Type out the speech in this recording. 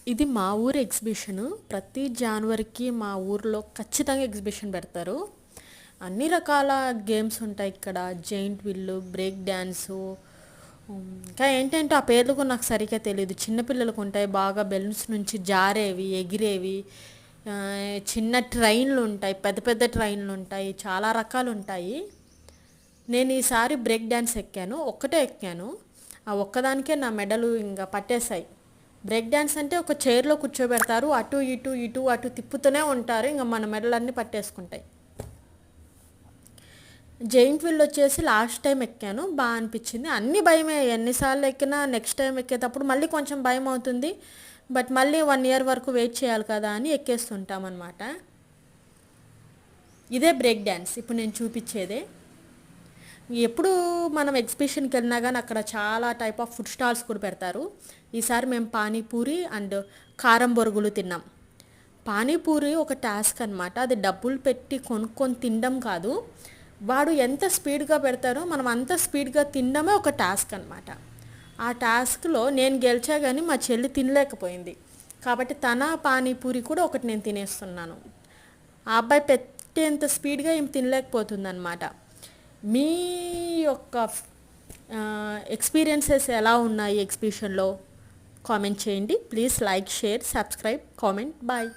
ఇది మా ఊరు ఎగ్జిబిషను. ప్రతి జనవరికి మా ఊర్లో ఖచ్చితంగా ఎగ్జిబిషన్ పెడతారు. అన్ని రకాల గేమ్స్ ఉంటాయి ఇక్కడ. జెయింట్ విల్లు, బ్రేక్ డ్యాన్సు, ఇంకా ఏంటంటే ఆ పేర్లు కూడా నాకు సరిగ్గా తెలియదు. చిన్నపిల్లలకు ఉంటాయి బాగా బెలూన్స్ నుంచి జారేవి, ఎగిరేవి, ఆ, చిన్న ట్రైన్లు ఉంటాయి, పెద్ద పెద్ద ట్రైన్లు ఉంటాయి, చాలా రకాలు ఉంటాయి. నేను ఈసారి బ్రేక్ డ్యాన్స్ ఎక్కాను, ఒక్కటే ఎక్కాను. ఆ ఒక్కదానికే నా మెడలు ఇంకా పట్టేశాయి. బ్రేక్ డ్యాన్స్ అంటే ఒక చైర్లో కూర్చోబెడతారు, అటు ఇటు ఇటు అటు తిప్పుతూనే ఉంటారు, ఇంకా మన మెడలన్నీ పట్టేసుకుంటాయి. జెయింట్ వీల్ వచ్చేసి లాస్ట్ టైం ఎక్కాను, బాగా అనిపించింది. అన్ని భయమే, ఎన్నిసార్లు ఎక్కినా నెక్స్ట్ టైం ఎక్కేటప్పుడు మళ్ళీ కొంచెం భయం అవుతుంది. బట్ మళ్ళీ 1 ఇయర్ వరకు వెయిట్ చేయాలి కదా అని ఎక్కేస్తుంటాం అనమాట. ఇదే బ్రేక్ డ్యాన్స్ ఇప్పుడు నేను చూపించేదే. ఎప్పుడు మనం ఎగ్జిబిషన్కి వెళ్ళినా కానీ అక్కడ చాలా టైప్ ఆఫ్ ఫుడ్ స్టాల్స్ కూడా పెడతారు. ఈసారి మేము పానీపూరి అండ్ కారం బొరుగులు తిన్నాం. పానీపూరి ఒక టాస్క్ అనమాట. అది డబ్బులు పెట్టి కొనుక్కొని తినడం కాదు. వాడు ఎంత స్పీడ్గా పెడతారో మనం అంత స్పీడ్గా తినడమే ఒక టాస్క్ అనమాట. ఆ టాస్క్లో నేను గెలిచా కానీ మా చెల్లి తినలేకపోయింది. కాబట్టి తన పానీపూరి కూడా ఒకటి నేను తినేస్తున్నాను. ఆ అబ్బాయి పెట్టేంత స్పీడ్గా ఏం తినలేకపోతుంది అనమాట. మీ యొక్క ఎక్స్పీరియన్సెస్ ఎలా ఉన్నాయి ఎగ్జిబిషన్లో? కామెంట్ చేయండి please. Like, share, subscribe, comment. Bye.